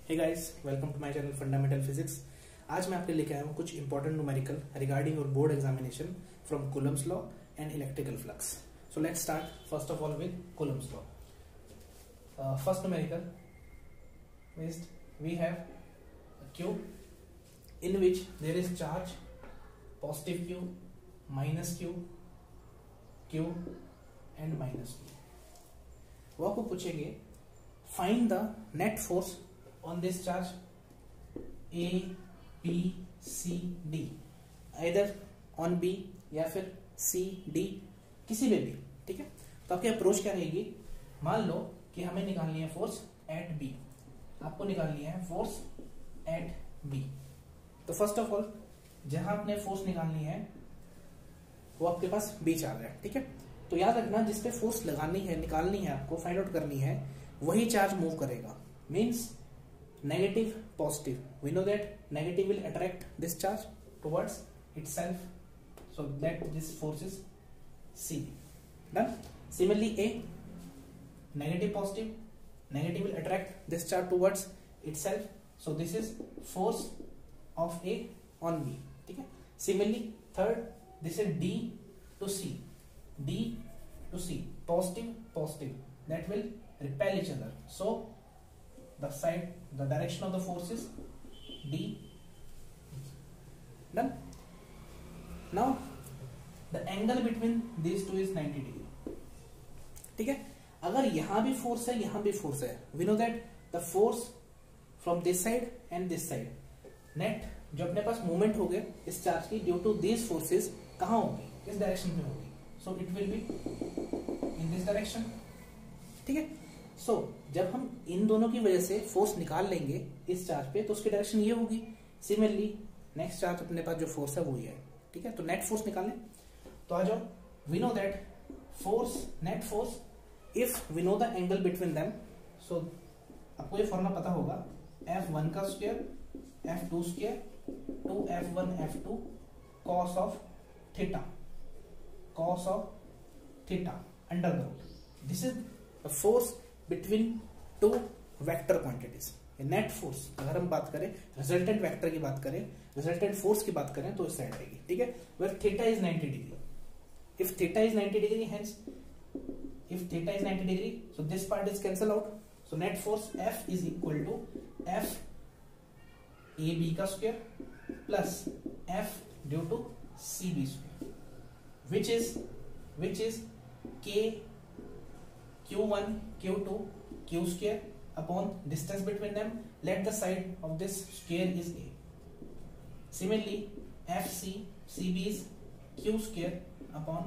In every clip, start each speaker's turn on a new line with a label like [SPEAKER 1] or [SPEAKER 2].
[SPEAKER 1] Hey guys, welcome to my channel fundamental physics. आज मैं आपके लेके आया हूँ कुछ important numerical regarding your board examination from Coulomb's law and electrical flux. So let's start first of all with Coulomb's law. First numerical is we have a cube in which there is charge positive q, minus q, q and minus q। वो आपको पूछेंगे find the net force on this charge A, B, C, D, either on B या फिर C, D, किसी में भी, ठीक है। तो आपकी अप्रोच क्या रहेगी? मान लो कि हमें निकालनी है फोर्स एट B, आपको निकालनी है फोर्स एट B। तो फर्स्ट ऑफ ऑल जहां आपने फोर्स निकालनी है वो आपके पास B चार्ज है, ठीक है। तो याद रखना जिसपे फोर्स लगानी है, निकालनी है, आपको फाइंड आउट करनी है, वही चार्ज मूव करेगा। Means negative positive, we know that negative will attract this charge towards itself, so that this force is C। done। Similarly A, negative positive, negative will attract this charge towards itself, so this is force of A on B, ठीक है। Similarly third, this is D to C, D to C, positive positive, that will repel each other, so the side, the direction of the force is D। done। now the angle between these two is 90 degree, ठीक है। अगर यहां भी force है, यहां भी force है, we know that the force from this side and this side, net जो अपने पास मूवमेंट हो गए इस चार्ज की ड्यू टू these forces कहां होगी? इस डायरेक्शन में होगी, so it will be in this direction, ठीक है। सो जब हम इन दोनों की वजह से फोर्स निकाल लेंगे इस चार्ज पे तो उसकी डायरेक्शन ये होगी। सिमिलरली नेक्स्ट चार्ज अपने पास जो फोर्स है वो ही है, ठीक है। तो नेट फोर्स निकालें तो आ जाओ। We know that force, net force, if we know the angle between them, so आपको ये फॉर्मूला पता होगा, F1 का square F2 square 2F1 F2 cos of theta, cos of theta under the root. This is the force between two vector quantities. Net force अगर हम बात करें, resultant vector की बात करें, रिजल्टेंट फोर्स की बात करें तो इस साइड आएगी, ठीक है। Where theta is 90 degree, if theta is 90 degree, hence if theta is 90 degree, so this part is cancel out, so net force F is equal to F A B का square plus F due to C B square, which is K Q1 Q2 Q square upon distance between them, let the side of this square is A। Similarly FC CB is Q square upon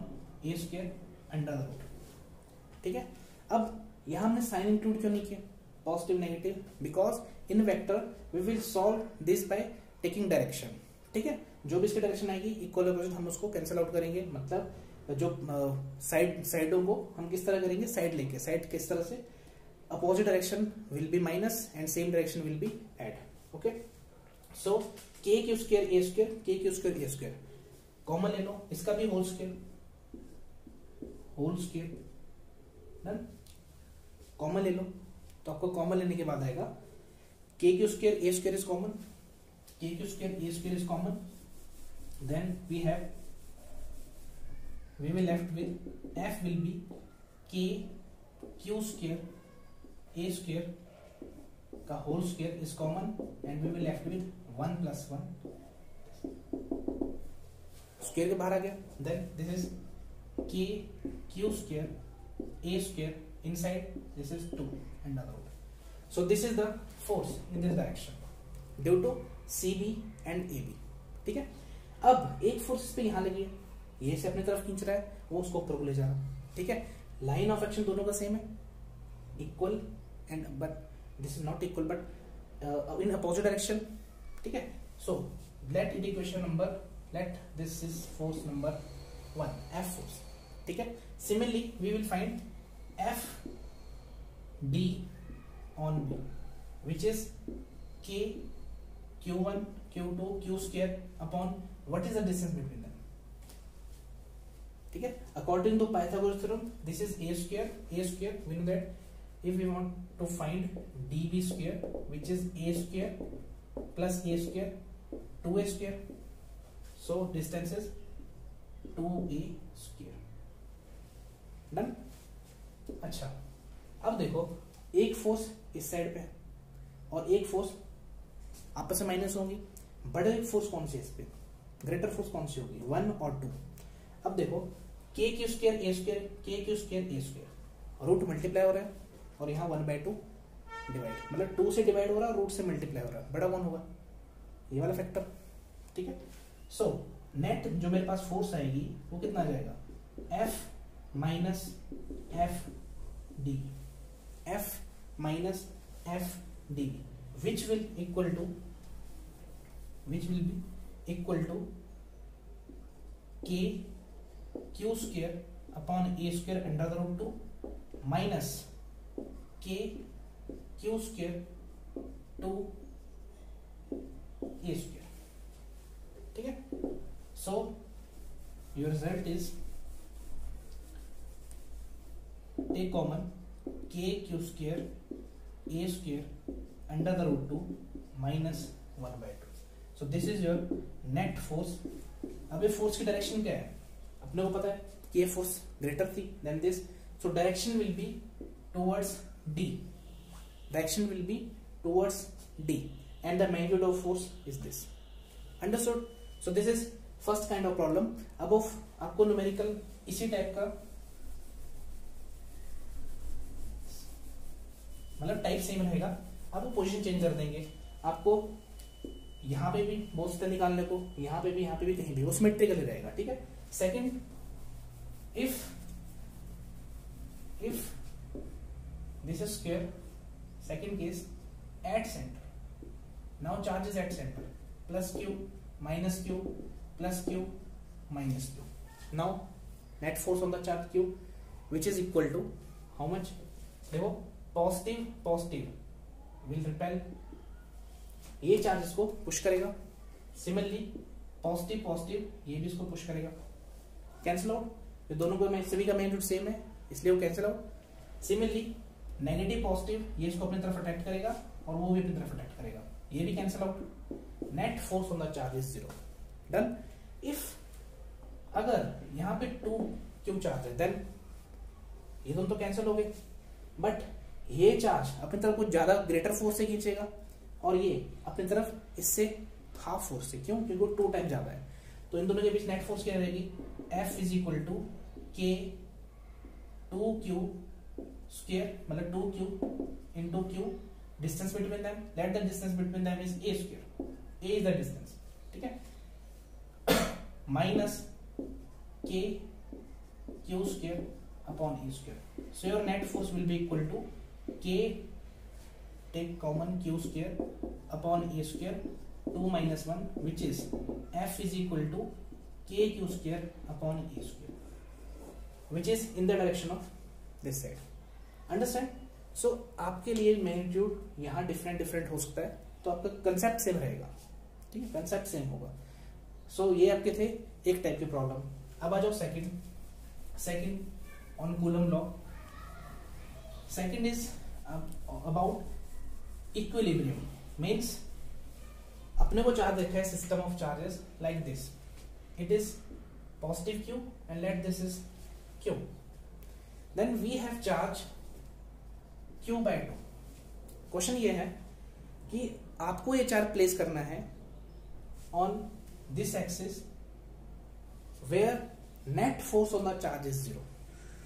[SPEAKER 1] A square under the root, ठीक है। अब यहां हमने sign include क्यों नहीं किया, positive negative? Because in vector we will solve this by taking direction, ठीक है। जो भी इसकी डायरेक्शन आएगी इक्वल अपोजिट हम उसको कैंसिल आउट करेंगे, मतलब जो साइडों को हम किस तरह करेंगे, साइड लेके, साइड किस तरह से, opposite direction will be minus and same direction will be add, okay. So K Q square A square, K Q square A square common ले लो, इसका भी होल स्क्वायर, डन। कॉमन ले लो तो आपको कॉमन लेने के बाद आएगा K Q square A square is common, K Q square A square is common, then we will left with F will be K Q square A square का whole square is common and we will left with 1 plus 1 square के बाहर आ गया, then this is K Q square A square inside, this is 2 under the root, so this is the force in this direction due to CB and AB, ठीक है। अब एक force पे यहां लगी है, ये से अपनी तरफ खींच रहा है, वो उसको ऊपर को ले जा रहा है, ठीक है। लाइन ऑफ एक्शन दोनों का सेम है, equal and but this is not equal but in opposite direction, ठीक है। So let it equation number, let this is force number 1 F force, ठीक है। Similarly we will find F D on B which is K Q1 Q2 Q square upon what is the distance between them, ठीक है। According to Pythagoras theorem this is a square, we know that if we want to find dv square which is a square plus a square 2a square, so distance is 2a square. Done. अच्छा, अब देखो एक force इस side पे और एक force आपस में माइनस होंगी. बड़े फोर्स कौन सी है इस पे, ग्रेटर फोर्स कौन सी होगी, 1 और 2. अब देखो के Q square A square, K Q square A square, root multiply हो रहा है और यहाँ 1/2 डिवाइड, मतलब 2 से डिवाइड हो रहा है, रूट से मल्टीप्लाई हो रहा है, बड़ा कौन होगा, ये वाला फैक्टर. ठीक है. सो नेट जो मेरे पास फोर्स आएगी वो कितना आ जाएगा, F minus F D, F minus F D, which will be equal to k q square upon a square under the root 2 minus k q square to a square. ठीक है. So your result is take common k q square a square under the root 2 minus 1/2. So this is your net force. अब ये force की direction क्या है, अपने को पता है कि ये फोर्स ग्रेटर थी then this, so direction will be towards D, direction will be towards D and the magnitude of force is this. Understood. So this is first kind of problem. अब आपको न्यूमेरिकल इसी type का, मतलब type same रहेगा, आप वो position change कर देंगे. आपको यहाँ पे भी बहुत से निकालने को, यहाँ पे भी कहीं भी, वो सिमेट्रिकली रहेगा. ठीक है. Second, if this is square, second case at centre, now charge is at centre, plus Q minus Q plus Q minus Q. Now net force on the charge Q which is equal to how much, देखो positive will repel, ये charge इसको push करेगा, similarly positive ये भी इसको push करेगा, cancel out. ये दोनों को सभी का मैग्नीट्यूड सेम है इसलिए वो cancel out. Similarly negative positive ये इसको अपनी तरफ अट्रैक्ट करेगा और वो भी अपनी तरफ अट्रैक्ट करेगा, ये भी cancel out. Net force on the charge is 0. Done. If अगर यहाँ पे 2 क्यू चार्ज है देन ये दोनों तो कैंसिल हो गए, बट ये चार्ज अपनी तरफ कुछ ज्यादा ग्रेटर फोर्स से खींचेगा और ये अपनी तरफ इससे हाफ फोर्स से. क्यों, क्योंकि वो 2 टाइम ज्यादा है. तो इन दोनों के बीच नेट फोर्स क्या रहेगी, F इज इक्वल टू के 2q स्क्वायर, मतलब 2q into Q, distance between them, let the distance between them is a square, a is the distance. ठीक है. Minus K Q square upon a square. So your net force will be equal to k, take common q square upon a square 2 minus 1 which is F is equal to k q square upon a square, which is in the direction of this side. Understand? So आपके लिए magnitude यहाँ different हो सकता है, तो आपका concept same रहेगा. ठीक है, कंसेप्ट सेम होगा. सो ये आपके थे एक टाइप की प्रॉब्लम. अब आ जाओ second on Coulomb law. Second is about equilibrium, means अपने को चार्ज देखा है system of charges like this, it is positive Q and let this is Q, then we have charge q/2. Question ये है कि आपको ये चार्ज प्लेस करना है on this axis where net force on the charge is 0,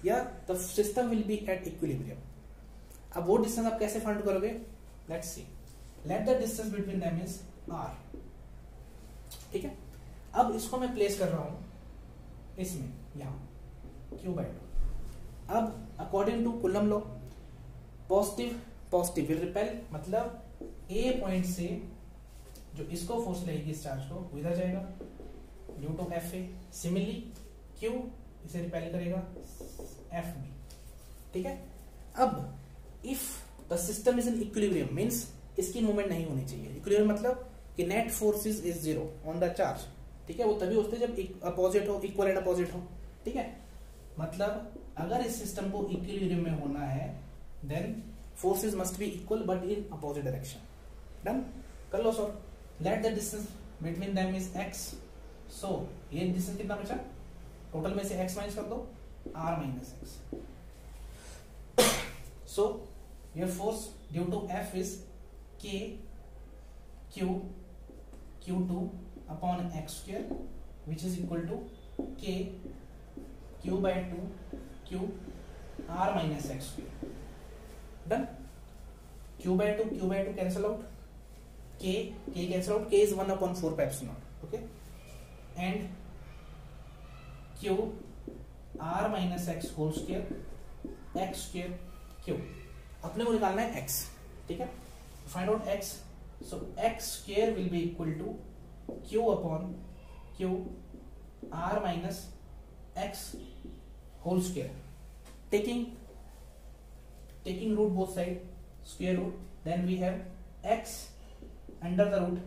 [SPEAKER 1] या the system will be at equilibrium. अब वो डिस्टेंस आप कैसे फाइंड करोगे, let's see. Late the distance between them is r. ठीक है. अब इसको मैं प्लेस कर रहा हूं इसमें, यहां q/2. अब according to coulomb law positive will repel, मतलब a पॉइंट से जो इसको फोर्स लगेगी इस चार्ज को वो इधर जाएगा due to Fa. Similarly q इसे रिपेल करेगा Fb. ठीक है. अब if the system is in equilibrium means इसकी मूवमेंट नहीं होनी चाहिए. इक्विलिब्रियम मतलब कि net forces is 0 on the charge. ठीक है. वो तभी होते जब अपोजिट हो, इक्वल एंड अपोजिट हो. ठीक है. मतलब अगर इस सिस्टम को इक्विलिब्रियम में होना है then forces must be equal but in opposite direction. Done? कर लो solve. Let the distance between them is x. So ये डिस्टेंस कितना बचा? टोटल में से x माइनस कर दो, r minus x. So your force due to F is k q q2 upon x square, which is equal to k q by 2 q r minus x square. Done? Q by 2 cancel out. K cancel out. K is 1 upon 4 pi epsilon. Okay, and q r minus x whole square q. अपने को निकालना है x. ठीक है, find out x. So x square will be equal to q upon q r minus x whole square. Taking root both side, square root, then we have x under the root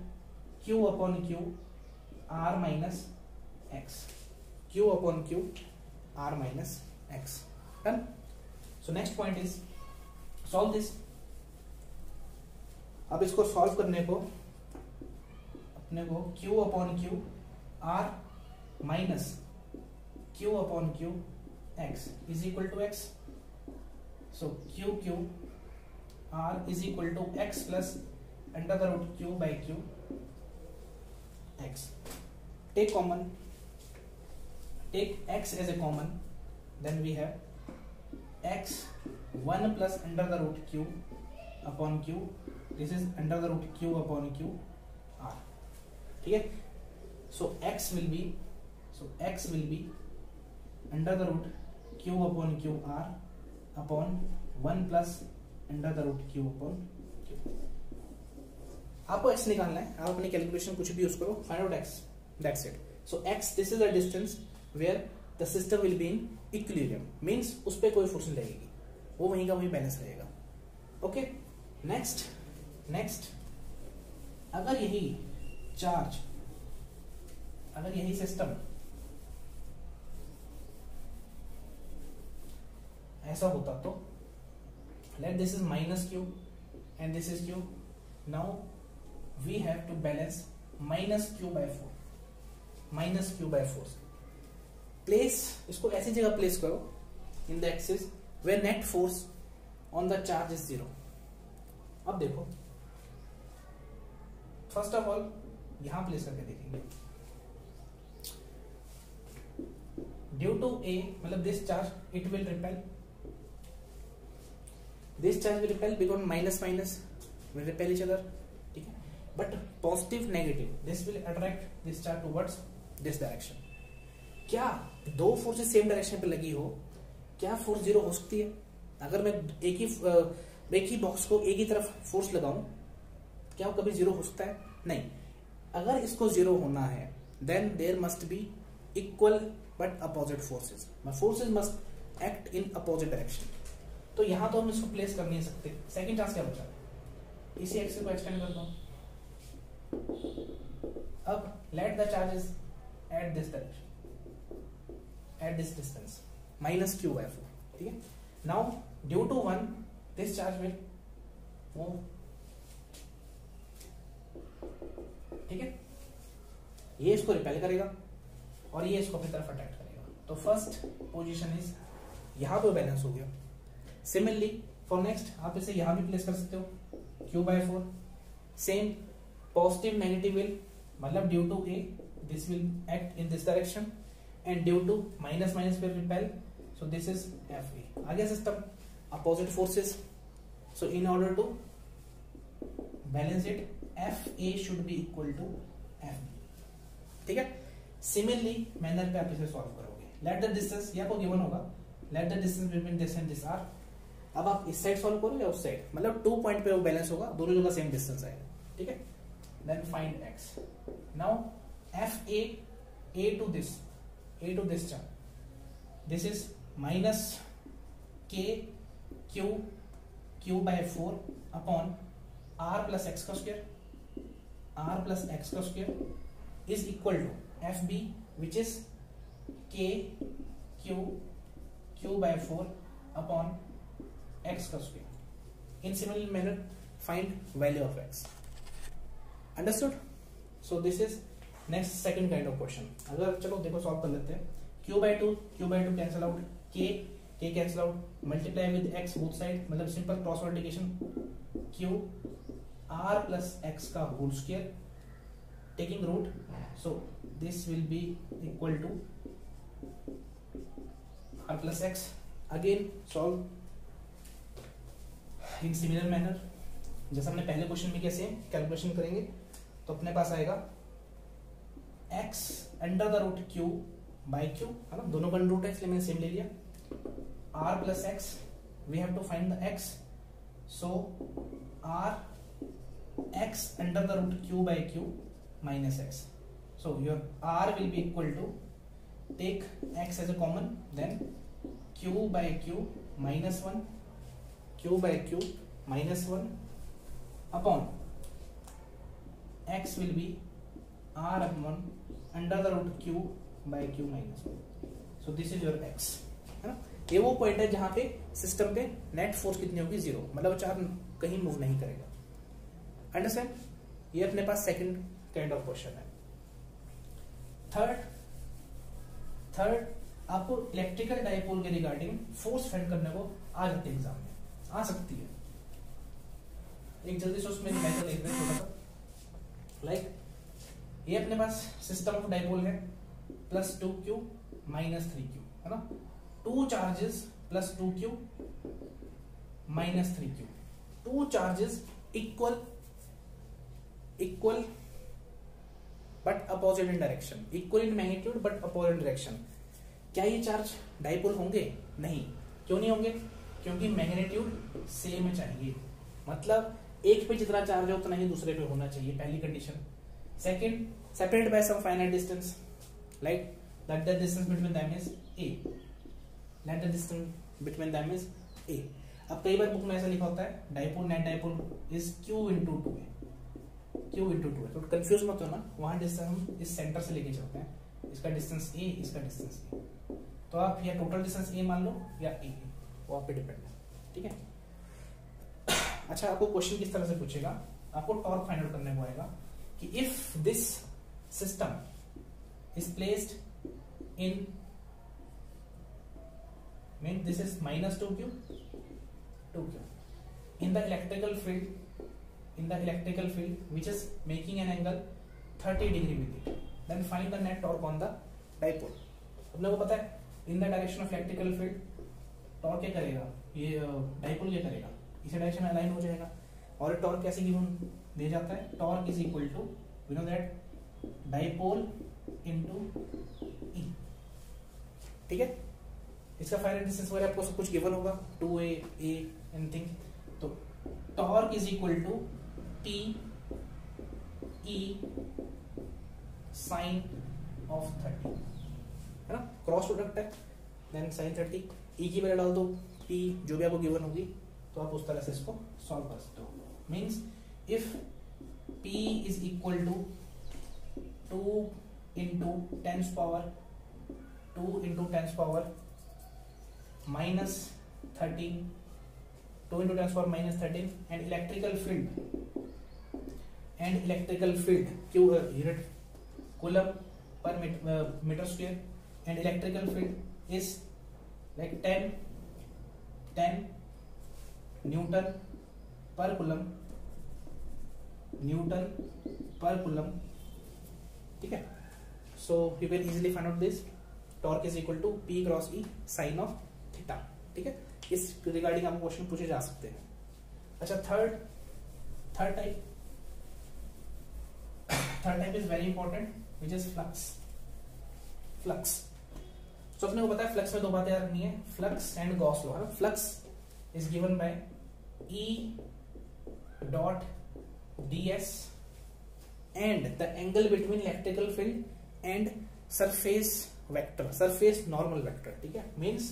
[SPEAKER 1] q upon q r minus x. Q upon q r minus x. Done? So next point is solve this. अब इसको solve करने को अपने को q upon q r minus q upon q x is equal to x. So q r is equal to x plus under the root q by q x. Take common. Take x as a common. Then we have x 1 plus under the root q upon q. This is under the root q upon q r. ठीक है. So x will be under the root q upon q r upon 1 plus under the root q upon q. आपको x निकालना है. आप अपनी calculation कुछ भी use करो. Find out x. That's it. So x, this is the distance where the system will be in equilibrium. Means उस पे कोई फोर्स नहीं लगेगी, वो वहीं का वहीं बैलेंस रहेगा. ओके, नेक्स्ट अगर यही चार्ज, अगर यही सिस्टम ऐसा होता तो let this is minus q and this is q. Now we have to balance minus q by 4. Place इसको ऐसी जगह प्लेस करो in the axis where net force on the charge is 0. अब देखो, फर्स्ट ऑफ ऑल यहां place करके देखेंगे. Due to ए मतलब this charge it will repel. This charge will repel because minus will repel each other. ठीक है, but positive negative this will attract this charge towards this direction. क्या दो forces same direction पे लगी हो, क्या force zero हो सकती है? अगर मैं एक ही बॉक्स को एक ही तरफ फोर्स लगाऊं, क्या वो कभी जीरो हो सकता है? नहीं. अगर इसको जीरो होना है then there must be equal but opposite forces. Forces must act in opposite direction. तो यहां तो हम इसको प्लेस कर नहीं सकते. सेकंड चांस क्या बचा? इसी एक्सिस को एक्सटेंड कर दो. अब let the charges at this direction, at this distance minus q by 4. ठीक है. Now due to 1 this charge will move. ठीक है, ये इसको रिपेल करेगा और ये इसको अपनी तरफ अट्रैक्ट करेगा. तो फर्स्ट पोजीशन इज यहां पे बैलेंस हो गया. सिमिलरली फॉर नेक्स्ट आप इसे यहां भी प्लेस कर सकते हो, q by 4. Same positive negative will मतलब due to a this will act in this direction and due to minus will repel. So this is Fa. आ गया system. Opposite forces. So in order to balance it, Fa should be equal to Fb. ठीक है. Similarly manner पे आप इसे solve करोगे. Late the distance, ये आपको given होगा, let the distance between this and this R. अब आप इस साइड सॉल्व करो या उस साइड, मतलब 2 पॉइंट पे वो बैलेंस होगा, दोनों जगह सेम डिस्टेंस आएगा. ठीक है. Then find x. Now Fa a to this charge, this is minus k q by 4 upon r plus x का square is equal to Fb, which is k q by 4 upon x का square. In similar manner find value of x। Understood? So this is next second kind of question. अगर चलो देखो solve कर लेते हैं। q by 2 cancel out, k cancel out, multiply with x both side, मतलब simple cross multiplication, q r plus x का whole square taking root, so this will be equal to r plus x. Again solve in similar manner जैसा हमने पहले question में कैसे calculation करेंगे। तो अपने पास आएगा x under the root q by q, है ना, दोनों का रूट है इसलिए मैंने सेम ले लिया। r plus x, we have to find the x, so r x under the root q by q minus x, so your r will be equal to, take x as a common, then q by q minus 1, q by q minus 1 upon x will be r upon under the root q by q minus 1, so this is your x, है ना। ये वो point है जहां पे system पे net force कितनी होगी, जीरो, मतलब चार्ज कहीं मूव नहीं करेगा। अंडरस्टैंड? ये अपने पास सेकंड काइंड ऑफ क्वेश्चन है। थर्ड आपको इलेक्ट्रिकल डाइपोल के रिगार्डिंग फोर्स फाइंड करने को आ जाती है, एग्जाम में आ सकती है। एक जल्दी से उसमें मेथड लिख रहे हैं छोटा सा। लाइक ये अपने पास सिस्टम ऑफ डाइपोल है, प्लस 2q माइनस 3q, है ना। 2 charges plus 2q minus 3q, 2 charges equal but opposite in direction, equal in magnitude but opposite direction. क्या ये चार्ज डाइपोल होंगे? नहीं। क्यों नहीं होंगे? क्योंकि मैग्नीट्यूड सेम चाहिए, मतलब एक पे जितना चार्ज है उतना ही दूसरे पे होना चाहिए, पहली condition. Second, separate by some finite distance, like that the distance between them is a, let the distance between them is a। अब कई बार बुक में ऐसा लिखा होता है dipole, net dipole is q into 2 है, q into 2 है, तो कंफ्यूज मत होना। वहां डिस्टेंस हम इस सेंटर से लेके चलते हैं, इसका डिस्टेंस a, इसका डिस्टेंस a, तो आप या टोटल डिस्टेंस a मान लो या a, वो आप पे डिपेंड है, ठीक है। अच्छा, आपको क्वेश्चन किस तरह से पूछेगा, आपको टॉर्क फाइंड आउट करने को आएगा कि if this system is placed in, mean this is minus 2q in the electrical field which is making an angle 30 degree with it, then find the net torque on the dipole। अपने को पता है in the direction of electrical field torque क्या करेगा, ये dipole क्या करेगा, इसी डायरेक्शन में अलाइन हो जाएगा। और टॉर्क कैसे गिवन दिया जाता है, torque is equal to, we know that dipole into E, ठीक है। इसका फाइनल डिस्टेंस वगैरह आपको सब कुछ गिवन होगा, 2a a एनीथिंग, तो torque is equal to T E sine of 30, है ना, क्रॉस प्रोडक्ट है, देन साइन 30, ई की वैल्यू डाल दो, टी जो भी आपको गिवन होगी, तो आप उस तरह से इसको सॉल्व कर सकते हो। Means if p is equal to 2 into 10 power minus 13, 2 into 10 power minus 13, and electrical field q unit coulomb per meter square, and electrical field is like 10 Newton per coulomb, ठीक है। So you can easily find out this torque is equal to p cross e sin of theta, ठीक है। इस regarding आपको question पूछे जा सकते हैं। अच्छा, third type is very important, which is flux. तो अपने को पता है फ्लक्स में दो बातें याद रखनी है, फ्लक्स एंड गॉस लॉ, है ना। Flux is given by E dot ds and the angle between electrical field and surface vector, surface normal vector, ठीक है। मीन्स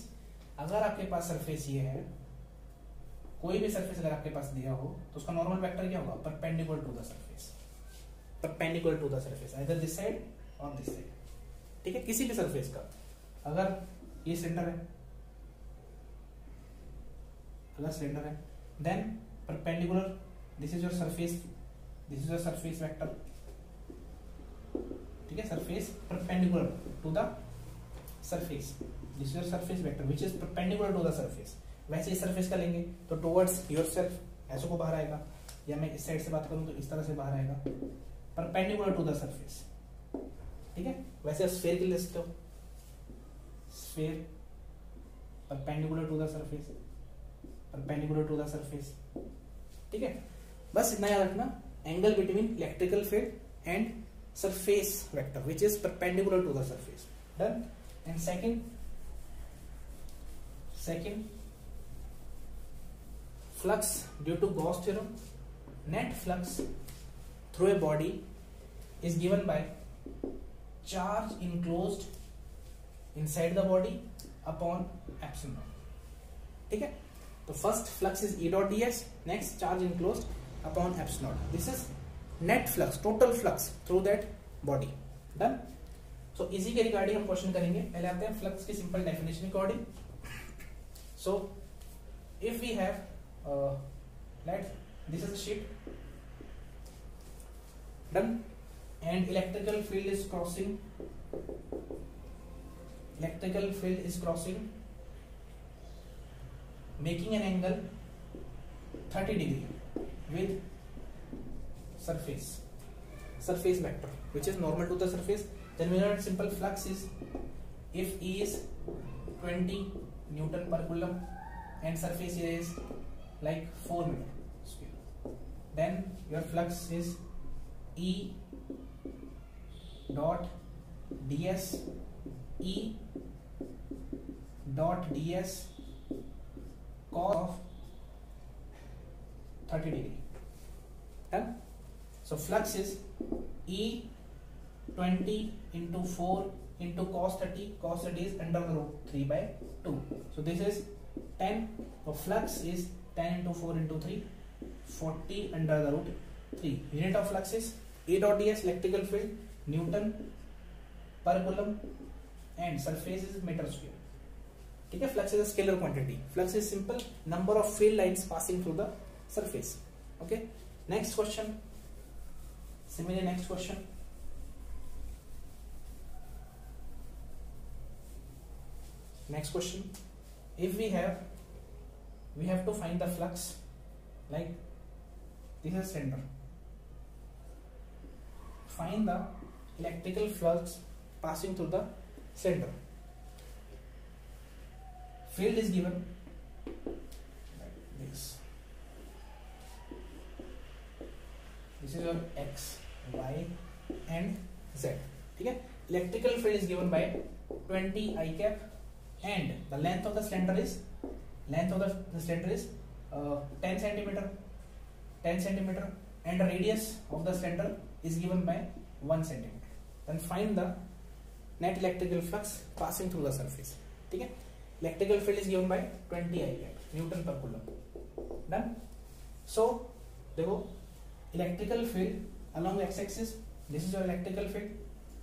[SPEAKER 1] अगर आपके पास सरफेस ये है, कोई भी सरफेस अगर आपके पास दिया हो तो उसका नॉर्मल वेक्टर क्या होगा, perpendicular to the surface, perpendicular to the surface, either this side और दिस साइड, ठीक है। किसी भी सरफेस का, अगर ये सेंटर है, अगर सिलेंडर है, then perpendicular, this is your surface, this is your surface vector, ठीक है, surface perpendicular to the surface, this is your surface vector which is perpendicular to the surface. वैसे इस सरफेस का लेंगे तो टुवर्ड्स योरसेल्फ, ऐसे को बाहर आएगा, या मैं इस साइड से बात करूं तो इस तरह से बाहर आएगा, परपेंडिकुलर टू द सरफेस, ठीक है। वैसे स्फीयर के लिए लिखते हो, sphere perpendicular to the surface, perpendicular to the surface, ठीक है। बस इतना याद रखना, angle between electrical field and surface vector which is perpendicular to the surface, done. And second flux due to Gauss theorem, net flux through a body is given by charge enclosed inside the body upon epsilon naught, ठीक है। तो first flux is E dot ds, next charge enclosed upon epsilon naught, this is net flux, total flux through that body, done. So इसी के regarding हम question करेंगे। पहले आते हैं फ्लक्स की simple definition according. So if we have let this is a sheet, done, and electrical field is crossing, making an angle 30 degree with surface vector which is normal to the surface, then we know simple flux is, if E is 20 Newton per coulomb and surface area is like 4 meter square, then your flux is E dot ds, E dot ds cos of 30 degree, done. So flux is E 20 into 4 into cos 30, cos 30 is under the root 3 by 2, so this is 10, so flux is 10 into 4 into 3, 40 under the root 3. Unit of flux is E dot ds, electrical field Newton per coulomb and surface is meter square, ठीक है। flux is a scalar quantity, flux is simple number of field lines passing through the surface, okay। next question, similarly next question, if we have to find the flux, like this is center, find the electrical flux passing through the center, field is given like this is your x, y and z, ठीक है। electrical field is given by 20 I cap and the length of the cylinder is 10 centimeter and the radius of the cylinder is given by 1 centimeter, then find the net electrical flux passing through the surface, ठीक है। electrical field is given by 20 I cap Newton per coulomb, done। so देखो electrical field along x axis, this is your electrical field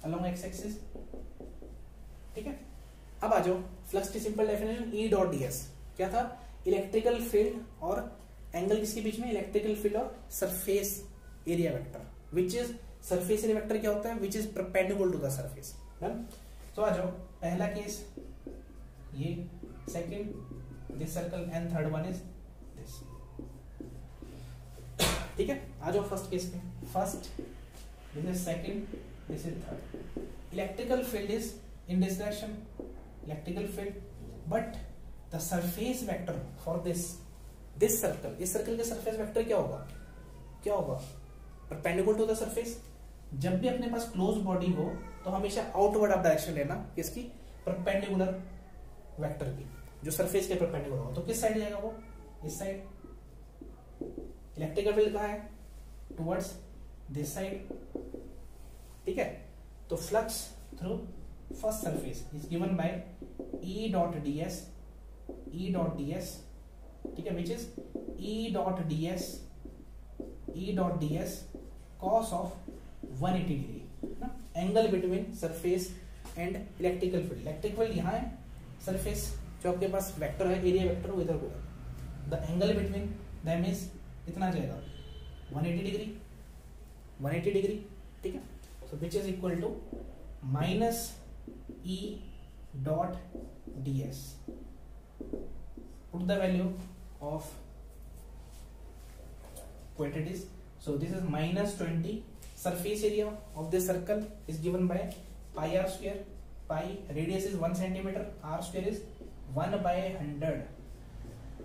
[SPEAKER 1] along x axis, ठीक है। अब आ जाओ flux की simple definition, E dot ds क्या था, electrical field और एंगल किसके बीच में, इलेक्ट्रिकल फील्ड और surface area vector which is, surface area vector क्या होता है, which is perpendicular to the surface, done. तो आ जाओ पहला केस ये, second this circle and third one is this, ठीक है। आ जाओ फर्स्ट केस पे, first this is second, this is third, electrical field is in this direction, electrical field, but the surface vector for this circle, इस circle के surface vector क्या होगा, perpendicular to the surface। जब भी अपने पास closed body हो तो हमेशा आउटवर्ड आप डायरेक्शन लेना किसकी, परपेंडिकुलर वेक्टर की, जो सरफेस के परपेंडिकुलर हो, तो किस साइड जाएगा वो, इस साइड। इलेक्ट्रिकल फील्ड कहाँ है, टुवर्ड्स दिस साइड, ठीक है। तो flux through first surface is given by E dot ds, ठीक है, which is E dot ds cos of 180 degree ना, angle between surface and electrical field. Electric field यहाँ है, सरफेस जो आपके पास वेक्टर है, एरिया वेक्टर वो इधर होगा, the angle between them is कितना आ जाएगा 180 डिग्री 180 डिग्री, ठीक है। So which is equal to minus E dot D S, put the value of quantities. So this is minus 20. Surface area of this circle is given by pi r square. Pi radius is 1 centimeter. R square is 1 by 100.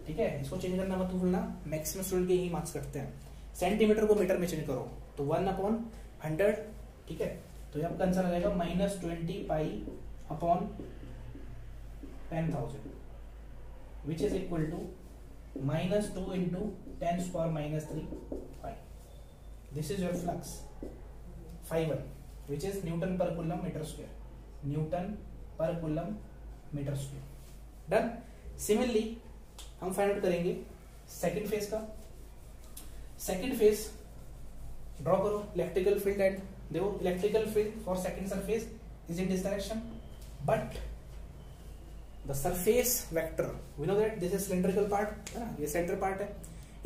[SPEAKER 1] ठीक है, इसको change करना मत भूलना, maximum student के यही marks करते हैं। सेंटीमीटर को मीटर में चेंज करो तो 1/100, ठीक है। तो ये आपका आंसर आ जाएगा -20 pi upon 10,000 which is equal to -2 into 10 square minus 3 pi. This is your flux phi1 which is Newton per coulomb meter square. Newton per coulomb meter square. Done. Similarly हम फाइंड आउट करेंगे second phase का। Second phase draw करो electrical field and देखो electrical field for second surface is in this direction but the surface vector we know that this is cylindrical part है ना, ये centre part है,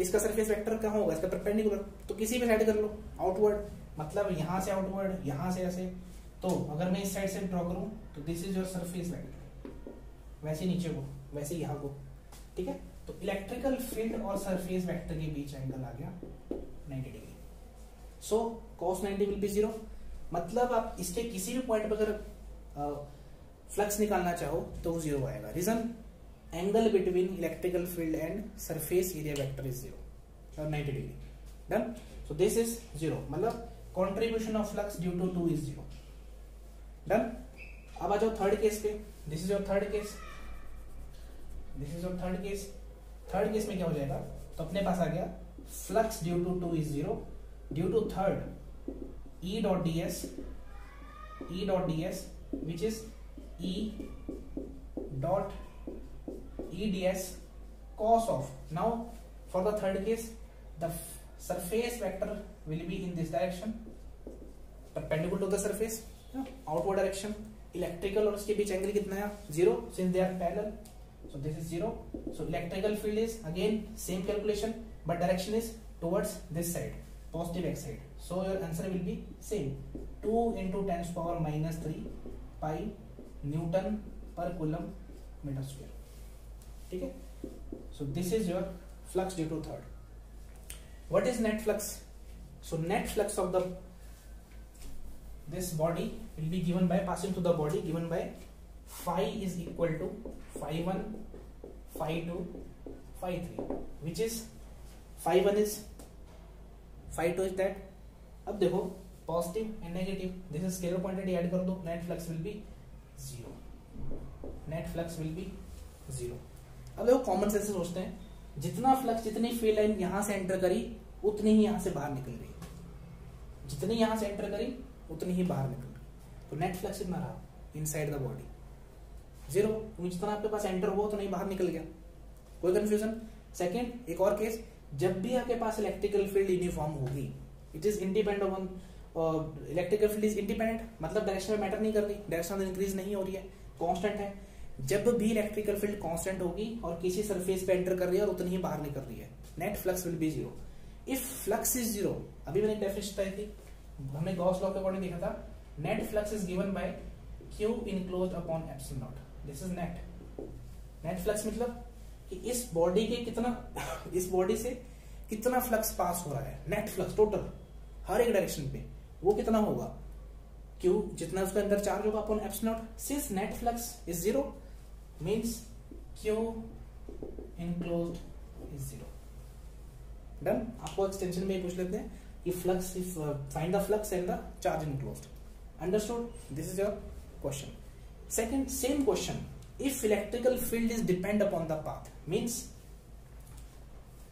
[SPEAKER 1] इसका surface vector कहाँ होगा, इसका परपेंडिकुलर, तो किसी भी साइड कर लो आउटवर्ड, मतलब यहां से आउटवर्ड, यहां से ऐसे। तो अगर मैं इस साइड से ड्रॉ करूं तो this is your surface vector, वैसे नीचे को वैसे यहां को, ठीक है। तो इलेक्ट्रिकल फील्ड और सरफेस वेक्टर के बीच एंगल आ गया 90 degree. So cos 90 will be 0, मतलब आप इसके किसी भी पॉइंट पर अगर फ्लक्स निकालना चाहो तो वो 0 आएगा। Reason angle between electrical field and surface area vector is 0 और 90 degree. Done. So this is 0, मतलब contribution of flux due to 2 is 0। Done. अब आ जाओ थर्ड केस पे। This is your third case, this is your third case. Third case में क्या हो जाएगा, तो अपने पास आ गया flux due to 2 is 0 due to third E dot D S which is E dot EDS cos of. Now for the third case the surface vector will be in this direction perpendicular to the surface, outward direction। electrical और उसके बीच angle कितना है 0 since they are parallel, so this is 0। so electrical field is again same calculation but direction is towards this side, positive x side, so your answer will be same 2 into 10 to power minus 3 pi newton पर coulomb metre square, ठीक है। So this is your flux due to third. What is net flux? So net flux of the this body will be given by passing to the body given by phi is equal to phi1 phi2 phi3 which is phi1 is phi2 is that। अब देखो positive and negative, this is scalar quantity, add कर दो, net flux will be 0, net flux will be 0। अब देखो common sense से सोचते हैं, जितना फ्लक्स जितनी फील्ड लाइन यहां से एंटर करी उतनी ही यहां से बाहर निकल रही, जितनी यहां से एंटर करी उतनी ही बाहर निकल रही, तो नेट फ्लक्स कितना रहा इनसाइड द बॉडी 0, क्योंकि जितना आपके पास एंटर हुआ उतना ही बाहर निकल गया। कोई कंफ्यूजन? सेकेंड एक और केस, जब भी आपके पास इलेक्ट्रिकल फील्ड यूनिफॉर्म होगी it is independent on electrical field is independent, मतलब डायरेक्शन में मैटर नहीं कर रही, डायरेक्शन इंक्रीज नहीं हो रही है, कांस्टेंट है। जब भी इलेक्ट्रिकल फील्ड कांस्टेंट होगी और किसी सरफेस पे एंटर कर रही है और उतनी ही बाहर निकल रही है, net flux will be 0। If flux is 0, अभी मैंने एक डेफिनेशन बताई थी, हमने गॉस लॉ के अकॉर्डिंग देखा था, net flux is given bye Q enclosed upon epsilon not. This is net flux, मतलब कि इस बॉडी के कितना इस बॉडी से कितना फ्लक्स पास हो रहा है, नेट फ्लक्स टोटल हर एक डायरेक्शन पे वो कितना होगा, Q जितना उसके अंदर चार्ज होगा upon epsilon not. Since net flux is 0 means Q enclosed is 0। Done. आपको एक्सटेंशन में पूछ लेते हैं कि flux if find the flux and the charge enclosed. Understood? This is your question. Second same question, if electrical field is depend upon the path, means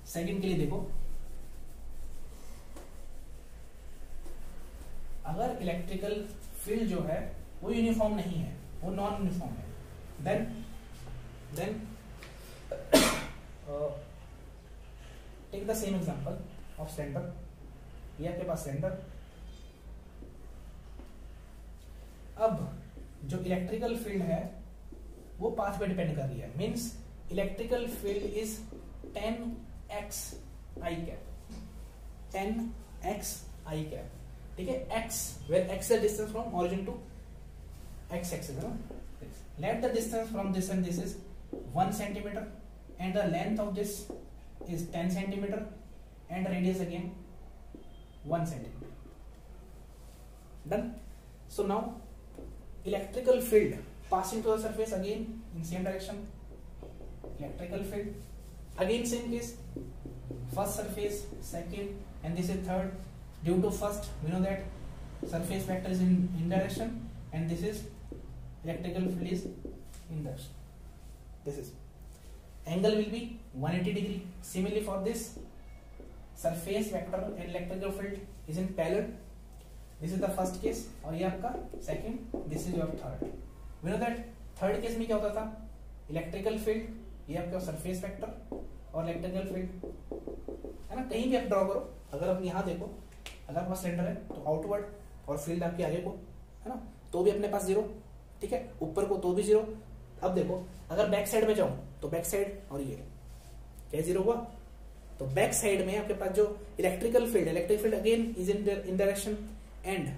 [SPEAKER 1] second के लिए देखो, अगर इलेक्ट्रिकल फील्ड जो है वो यूनिफॉर्म नहीं है, वो नॉन यूनिफॉर्म है, then take the same example of cylinder. ये आपके पास सिलेंडर, अब जो इलेक्ट्रिकल फील्ड है वो पाथ पे डिपेंड कर रही है, means electrical field is 10x I cap, 10x I cap, ठीक है. x where x is the distance from origin to x axis है ना. Let the distance from this and this is 1 centimeter and the length of this is 10 centimeter and the radius again 1 centimeter. Done. So now electrical field passing to the surface again in same direction. Electrical field again same case, first surface, second, and this is third. Due to first we know that surface vector is in direction and this is electrical field is in direction. This is angle will be 180 degree. Similarly for this surface vector and electrical field is in parallel. This is the first case और ये आपका second, this is your third. We know that third case में क्या होता था, electrical field, ये आपका surface vector और electrical field है ना. कहीं भी आप ड्रॉ करो, अगर आप यहाँ देखो, अगर आपका सिलेंडर है तो आउटवर्ड और फील्ड आपके आगे को है ना, तो भी अपने पास जीरो, ठीक है. ऊपर को तो भी जीरो. अब देखो अगर बैक साइड में जाऊं तो बैक साइड और ये क्या जीरो हुआ. तो बैक साइड में आपके पास जो electric field again is in direction and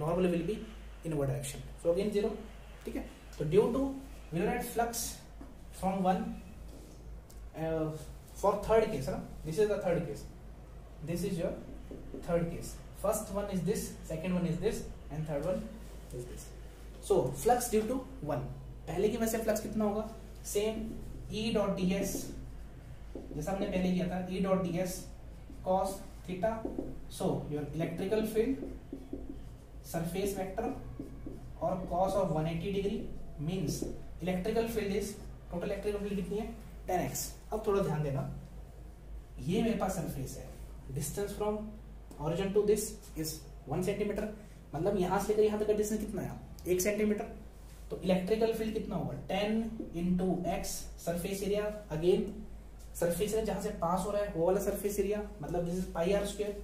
[SPEAKER 1] normal will be inward direction. So again zero, ठीक है. तो due to we know that flux from one for third case है ना, this is the third case, this is your third case. First one is this, second one is this, and third one is this. So flux due to 1. पहले की वजह से flux कितना होगा, same E dot ds जैसा हमने पहले किया था, E dot ds cos theta. So your electrical field, surface vector और cos of 180 degree means electrical field is total electrical field कितनी है 10x. अब थोड़ा ध्यान देना, ये मेरे पास सरफेस है, distance from origin to this is 1 centimetre, मतलब यहां से लेकर यहां तक का डिस्टेंस कितना है 1 सेंटीमीटर. तो इलेक्ट्रिकल फील्ड कितना होगा 10 into X, surface area again surface area जहां से पास हो रहा है वो वाला सरफेस एरिया, मतलब this is pi are square.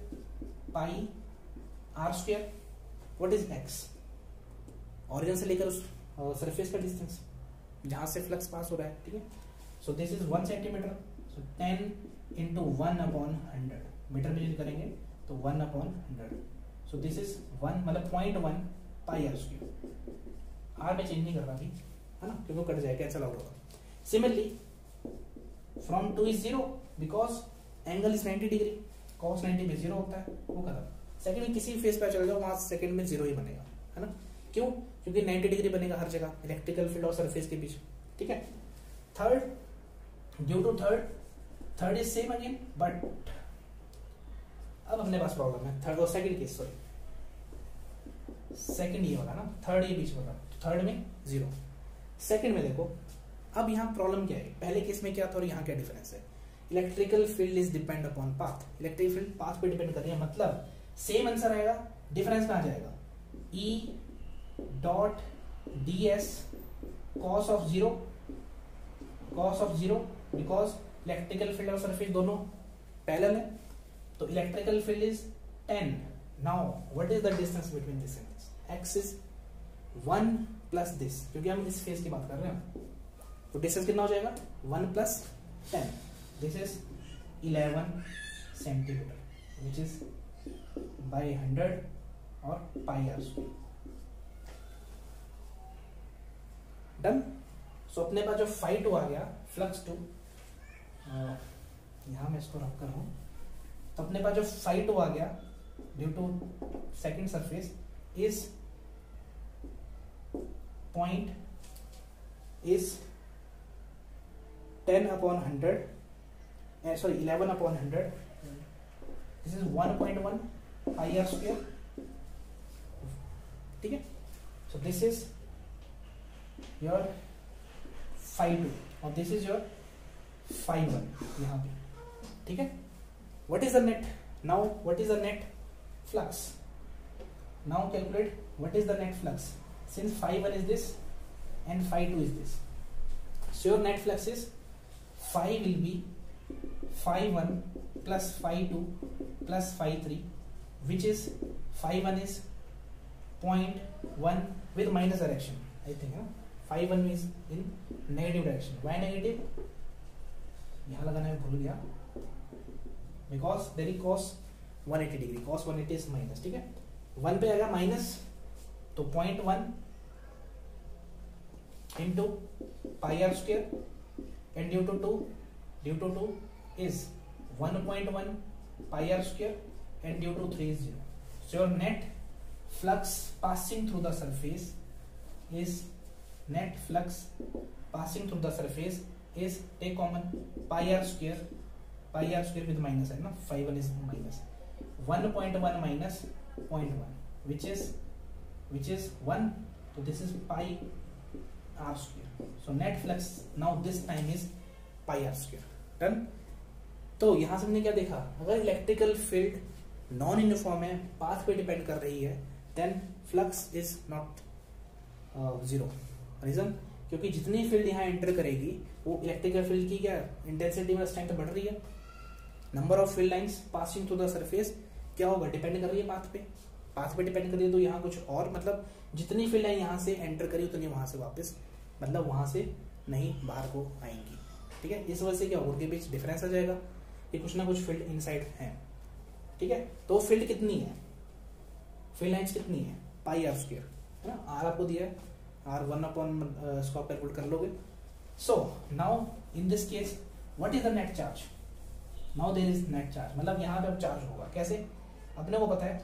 [SPEAKER 1] What is X, origin से लेकर उस सरफेस का डिस्टेंस जहां से फ्लक्स पास हो रहा है, ठीक है. So this is 1 centimetre. So 10 into 1/100 metre में यूज करेंगे तो 1/100. सो दिस इज 1 मतलब 0.1 पाई आर स्क्वायर. आर में चेंज नहीं कर रहा अभी है ना, क्योंकि कट जाएगा, कैंसिल आउट होगा. Similarly from 2 is 0 because angle is 90 degree, cos 90 में 0 होता है, वो खत्म. सेकंड में किसी फेस पे चल जाओ वहां सेकंड में 0 ही बनेगा है ना. क्यों, क्योंकि 90 डिग्री बनेगा हर जगह इलेक्ट्रिकल फील्ड और सरफेस के बीच, ठीक है. Third due to third is same again, but अब अपने पास प्रॉब्लम है थर्ड और सेकंड केस. सॉरी सेकंड ये वाला ना, थर्ड ये बीच वाला, थर्ड में 0, सेकंड में देखो. अब यहाँ प्रॉब्लम क्या है, पहले केस में क्या था और यहाँ क्या डिफरेंस है. Electrical field is depend upon path, electric field path पे डिपेंड कर रही है, मतलब सेम आंसर आएगा, डिफरेंस में आ जाएगा E dot ds cos of 0 because electrical field और सरफेस दोनों पैरेलल है. तो electrical field is 10. Now what is the distance between this and this, x is 1 plus this, क्योंकि हम इस फेस की बात कर रहे हैं. तो डिस्टेंस कितना हो जाएगा 1 plus 10, this is 11 centimetre which is by 100 और पाई आर स्क्वायर. डन. सो अपने पास जो फाई 2 आ गया, फ्लक्स 2, यहां मैं इसको रख कर हूं, तो अपने पास जो फाई 2 आ गया due to second surface is point is 10/100, sorry 11/100, this is 1.1 pi are square, ठीक है. So this is your phi 2 और दिस इज योर फाई 1 यहाँ पे, ठीक है. What is the net? Now what is the net flux? Now calculate what is the net flux. Since phi 1 is this and phi 2 is this, so your net flux is phi will be phi 1 plus phi 2 plus phi 3, which is phi 1 is 0.1 with minus direction. I think phi 1 is in negative direction. Why negative? यहाँ लगाना मैं भूल गया, because there is cos 180 degree, cos 180 is minus, ठीक है। 1 पे आएगा minus, तो 0.1 into pi are square and due to 2 is 1.1 pi are square and due to 3 is 0. So your net flux passing through the surface is take common pi r square with minus है ना, 5 1 is minus 1.1 minus 0.1 which is 1, so this is pi r square. So net flux now this time is pi r square. Done. तो यहां से हमने क्या देखा, अगर electrical field non uniform है, पाथ पे डिपेंड कर रही है, then flux is not zero. Reason, क्योंकि जितनी फील्ड यहाँ एंटर करेगी वो इलेक्ट्रिकल फील्ड की क्या इंटेंसिटी में स्ट्रेंथ बढ़ रही है. Number of field lines passing through the surface क्या होगा, डिपेंड कर रही है पाथ पे डिपेंड कर रही है. तो यहाँ कुछ और, मतलब जितनी फील्ड लाइन यहाँ से एंटर करी उतनी वहां से वापस, मतलब वहां से नहीं बाहर को आएंगी. ठीक है, इस वजह से क्या उनके बीच डिफरेंस आ जाएगा कि कुछ ना कुछ फील्ड इनसाइड है. ठीक है, तो फील्ड कितनी है, फील्ड लाइंस कितनी है, पाई आर स्क्वायर है ना. आर आपको दिया है, आर 1 अपॉन इसको कैलकुलेट कर लोगे. So now in this case what is the net charge, now there is net charge, मतलब यहाँ पे अब चार्ज होगा कैसे, अपने को पता है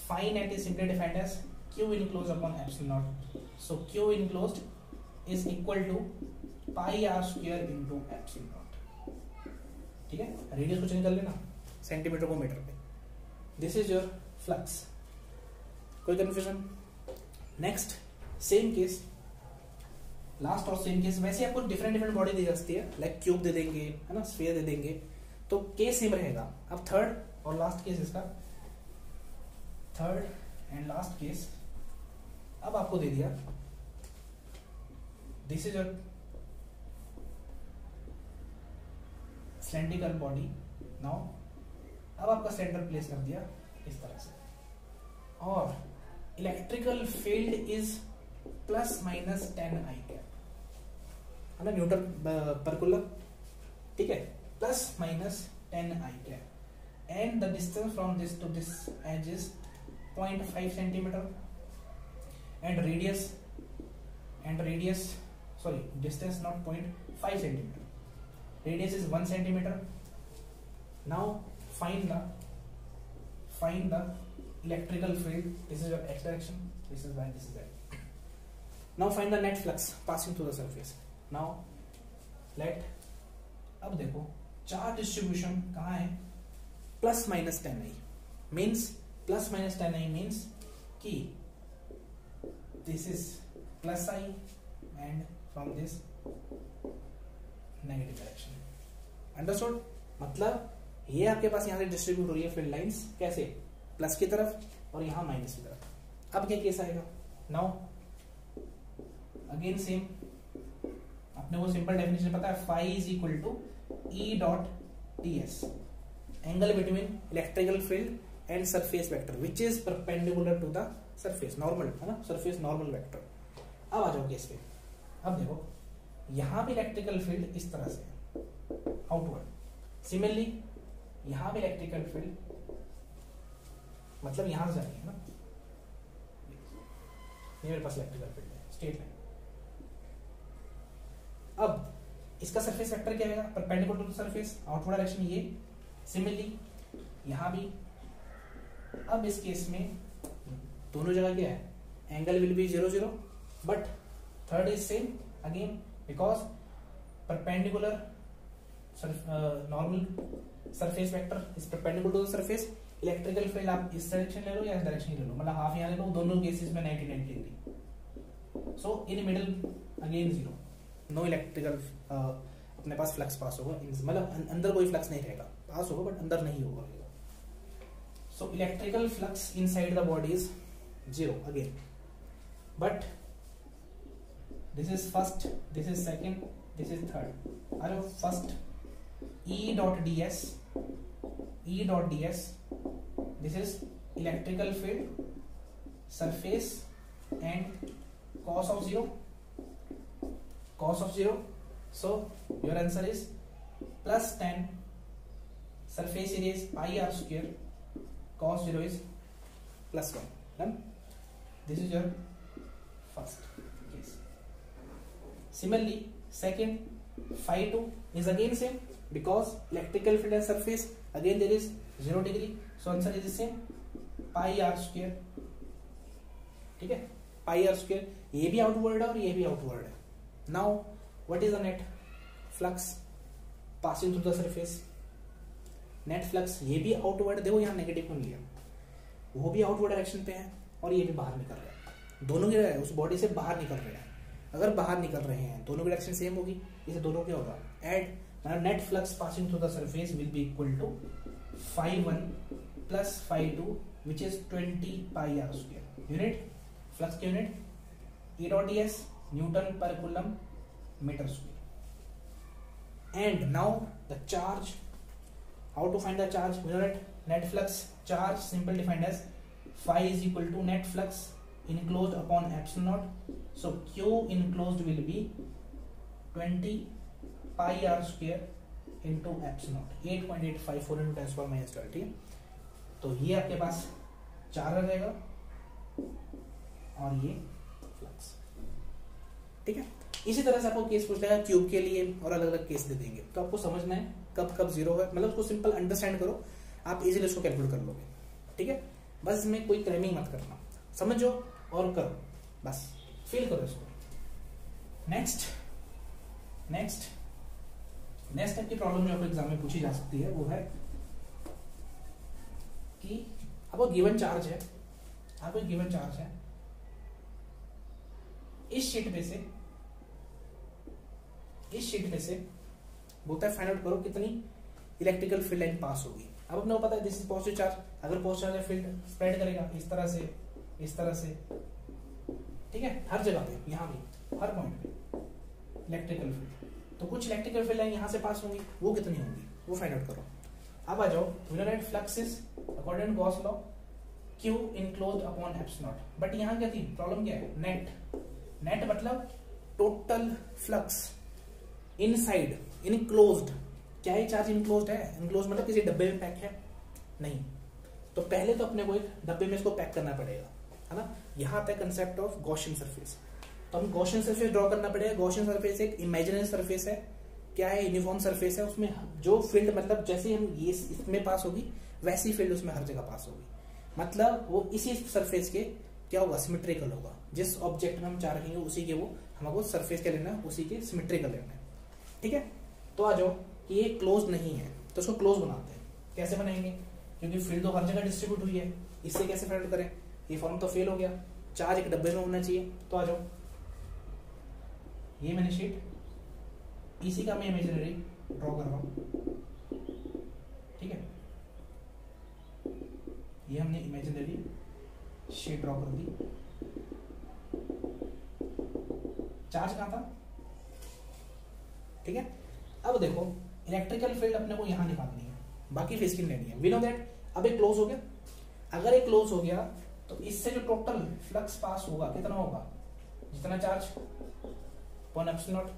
[SPEAKER 1] phi net is simply defined as Q enclosed upon epsilon naught. So Q enclosed is equal to pi are square into epsilon naught. ठीक है, रेडियस को चेंज कर लेना सेंटीमीटर को मीटर पे. This is your flux. कोई confusion? Next same case, last और same case. वैसे आपको डिफरेंट बॉडी दी जा सकती है, लाइक क्यूब दे देंगे है ना, स्फीयर दे देंगे, तो केस सेम रहेगा. अब थर्ड और लास्ट केस इसका, थर्ड एंड लास्ट केस अब आपको दे दिया, this is your cylindrical body. Now अब आपका सेंटर प्लेस कर दिया इस तरह से, और electrical field is plus minus 10 I cap है ना, न्यूटन पर कूलम. ठीक है, plus minus 10 I cap, and the distance from this to this edge is 0.5 centimetre, and radius sorry, distance not 0.5 centimeter, radius is 1 centimeter. Now find the electrical field. This is your x direction, this is y, this is z. Now find the net flux passing through the surface. Now let, अब देखो charge distribution कहाँ है, plus minus 10 I means, plus minus 10 I means कि this is plus I and from this negative direction. Understood? मतलब ये आपके पास यहाँ से डिस्ट्रीब्यूट हो रही है फील्ड लाइंस, कैसे, प्लस की तरफ और यहाँ माइनस की तरफ. अब क्या केस आएगा, नाउ अगेन सेम, अपने को सिंपल डेफिनेशन पता है, phi is equal to E dot T S, angle between electrical field and surface vector which is perpendicular to the surface, normal है ना, सरफेस नॉर्मल वेक्टर. अब आ जाओ केस पे. अब देखो यहां पे इलेक्ट्रिकल फील्ड इस तरह से आउटवर्ड, सिमिलरली यहां पे इलेक्ट्रिकल फील्ड मतलब यहां से जा रही है ना, ये मेरे पास इलेक्ट्रिकल फील्ड है स्ट्रेट लाइन. अब इसका सरफेस वेक्टर क्या आएगा, perpendicular to the surface, outward direction ये. सिमिलरली यहां भी, अब इस केस में दोनों जगह क्या है, angle will be 0 0, but third is same again because perpendicular normal surface vector is perpendicular to the surface. Electrical field आप इस डायरेक्शन ले लो या इस डायरेक्शन ले लो, मतलब हाफ यहाँ ले लो, दोनों केसेस में 99 degree. So in middle again 0, no electrical अपने पास फ्लक्स पास होगा, मतलब अंदर कोई फ्लक्स नहीं रहेगा, पास होगा बट अंदर नहीं होगा. So electrical flux inside the body is 0 again, but this is first, this is second, this is third. Are you first E dot ds, this is electrical field, surface and cos of 0. So your answer is plus 10 surface area is pi r square cos 0 is plus 1. Done. This is your first case. Similarly, second phi 2 is again same because electrical field and surface again there is 0 degree, so answer is the same pi r square. ठीक है, पाई are square, ये भी outward है और ये भी outward है. Now what is the net flux passing through the surface? Net flux ये भी आउटवर्ड, देखो यहाँ नेगेटिव में लिया, वो भी आउटवर्ड डायरेक्शन पे है और ये भी बाहर निकल रहा है, दोनों के उस बॉडी से बाहर निकल रहे हैं. अगर बाहर निकल रहे हैं दोनों की डायरेक्शन सेम होगी, इसे दोनों क्या होगा एड, मतलब net flux passing through the surface will be equal to phi 1 plus phi 2 which is 20 pi r square. Unit flux की unit E dot ds newton पर coulomb metre square. And now the charge, how to find the charge? we know that net flux charge simple defined as phi is equal to net flux enclosed upon epsilon naught. So q enclosed will be 20 pi r square into epsilon naught, 8.854 into 10 power minus 12. ठीक है, तो ये आपके पास charge आ जाएगा और ये flux. ठीक है, इसी तरह से आपको केस पूछ लेगा क्यूब के लिए और अलग अलग केस दे देंगे, तो आपको समझना है कब कब जीरो है, मतलब उसको सिंपल अंडरस्टैंड करो, आप इजीली उसको कैलकुलेट कर लोगे. ठीक है, बस इसमें कोई क्रैमिंग मत करना, समझो और करो, बस फील करो इसको. नेक्स्ट टाइप की प्रॉब्लम जो आपको एग्जाम में पूछी जा सकती है वो है कि आपको गिवन चार्ज है, इस शीट पे से बोलता है फाइंड आउट करो कितनी इलेक्ट्रिकल फील्ड लाइन पास होगी. अब अपने को पता है दिस इज पॉजिटिव चार्ज, अगर पॉजिटिव चार्ज फील्ड स्प्रेड करेगा इस तरह से, ठीक है, हर जगह पे, यहाँ भी हर पॉइंट पे इलेक्ट्रिकल फील्ड, तो कुछ इलेक्ट्रिकल फील्ड लाइन यहाँ से पास होंगी, वो कितनी होंगी वो फाइंड आउट करो. अब आ जाओ, we know that flux is according to Gauss law Q enclosed upon epsilon naught, but यहाँ क्या थी प्रॉब्लम, क्या है नेट मतलब टोटल फ्लक्स इनसाइड इनक्लोज्ड. क्या ये चार्ज इनक्लोज्ड है? इनक्लोज्ड मतलब किसी डब्बे में पैक है नहीं, तो पहले तो अपने को एक डब्बे में इसको पैक करना पड़ेगा, है ना. यहाँ आता है कंसेप्ट ऑफ गॉसियन सरफेस, तो हम गॉसियन सरफेस ड्रॉ करना पड़ेगा. गॉसियन सरफेस एक इमेजिनरी सरफेस है, क्या है, यूनिफॉर्म सरफेस है, उसमें जो फील्ड मतलब जैसे हम ये इसमें पास होगी वैसी फील्ड उसमें हर जगह पास होगी, मतलब वो इसी सरफेस के क्या होगा सिमेट्रिकल होगा. जिस ऑब्जेक्ट में हम चाह रखेंगे उसी के वो हमको सरफेस क्या लेना है, उसी के सिमेट्रिकल लेना है. ठीक है, तो आ जाओ कि ये क्लोज नहीं है तो उसको क्लोज बनाते हैं. कैसे बनाएंगे? क्योंकि फील्ड तो हर जगह डिस्ट्रीब्यूट हुई है, इससे कैसे फाइंड करें? ये फॉर्म तो फेल हो गया, चार्ज एक डब्बे में होना चाहिए. तो आ जाओ, ये मैंने शीट, इसी का मैं इमेजिनरी ड्रॉ कर रहा हूं. ठीक है, ये हमने इमेजिनरी शीट ड्रॉ कर दी. चार्ज कहां था? ठीक है, अब देखो इलेक्ट्रिकल फील्ड अपने को यहां निकालनी है, बाकी फिजिकल लेनी है. वी नो दैट अब एक क्लोज हो गया, अगर एक क्लोज हो गया तो इससे जो टोटल फ्लक्स पास होगा कितना होगा, जितना चार्ज अपॉन एप्सिलॉन नॉट.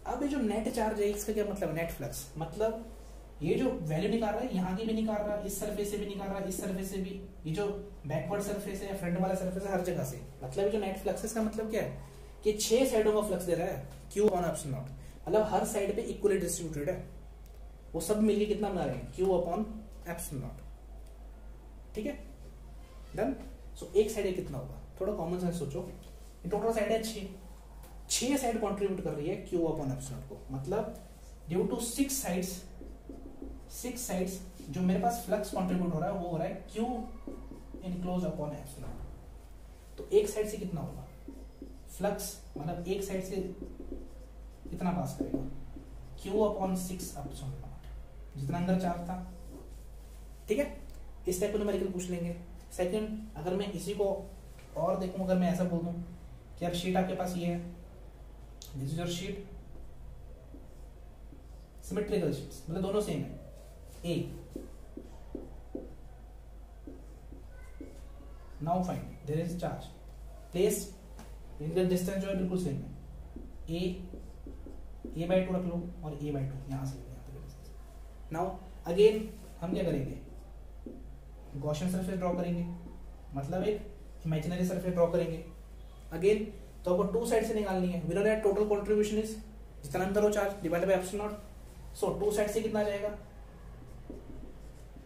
[SPEAKER 1] अब ये जो नेट चार्ज है इसका क्या मतलब, नेट फ्लक्स मतलब ये जो वैल्यू निकाल रहा है यहाँ की भी निकाल रहा है, इस सरफेस से भी निकाल रहा है, इस सरफेस से भी, ये जो बैकवर्ड सरफेस है फ्रंट वाला सरफेस है, हर जगह से. मतलब ये जो नेट फ्लक्स है इसका मतलब क्या है कि 6 साइडों का फ्लक्स दे रहा है Q अपॉन एप्सिलॉन नॉट, मतलब हर साइड पे इक्वली डिस्ट्रीब्यूटेड है, वो सब मिलके कितना बना रहे हैं Q अपॉन एप्सिलॉन नॉट. ठीक है, डन. सो एक साइड कितना होगा, थोड़ा कॉमन सेंस सोचो, टोटल साइड है 6 साइड कंट्रीब्यूट कर रही है Q अपॉन एप्सिलॉन नॉट को, मतलब ड्यू टू 6 साइड्स जो मेरे पास फ्लक्स कंट्रीब्यूट हो रहा है वो हो रहा है Q इनक्लोज अपॉन एप्सिलॉन. तो एक साइड से कितना होगा फ्लक्स, मतलब एक साइड से कितना पास करेगा Q अपॉन 6 एप्सिलॉन नॉट, जितना अंदर चार्ज था. ठीक है, इस टाइप को न्यूमेरिकल पूछ लेंगे. सेकंड, अगर मैं इसी को और देखूं, अगर मैं ऐसा बोल दूं कि यार शीट आपके पास ये है, this is your sheet, symmetrical sheets मतलब दोनों सेम है. A, now find there is charge, place, इनका डिस्टेंस जो है बिल्कुल सेम है. A/2 रख लो और A/2 यहां से यहाँ पे. नाउ अगेन हम क्या करेंगे, गॉसियन सरफेस ड्रॉ करेंगे, मतलब एक इमेजिनरी सरफेस ड्रॉ करेंगे। अगेन तो आपको टू साइड से निकालनी है। We know that total contribution is जितना अंदर हो charge divided by epsilon naught. So two side से कितना जाएगा,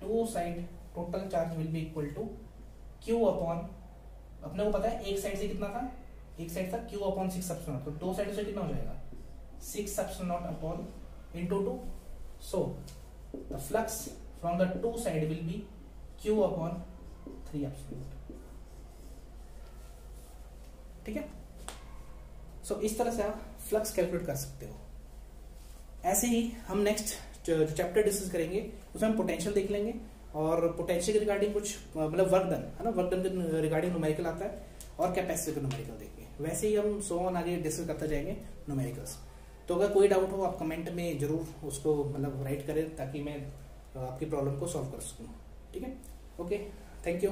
[SPEAKER 1] two side total charge will be equal to Q upon, अपने को पता है एक साइड से कितना था, एक साइड था क्यू अपॉन 6 एप्सिलॉन नॉट, तो दो साइड से कितना हो जाएगा 6 epsilon not upon into 2। So the flux from the two side will be Q upon 3 epsilon naught. ठीक है, सो इस तरह से आप फ्लक्स कैलकुलेट कर सकते हो। ऐसे ही हम नेक्स्ट जो चैप्टर डिस्कस करेंगे उसमें हम पोटेंशियल देख लेंगे, और पोटेंशियल के रिगार्डिंग कुछ मतलब वर्क डन है ना, वर्क डन के रिगार्डिंग न्यूमेरिकल आता है, और कैपेसिटी का न्यूमेरिकल देखेंगे। वैसे ही हम सो ऑन आगे डिस्कस करते जाएंगे न्यूमेरिकल्स। तो अगर कोई डाउट हो आप कमेंट में जरूर उसको मतलब राइट करें, ताकि मैं आपकी प्रॉब्लम को सॉल्व कर सकूँ। ठीक है, ओके, थैंक यू।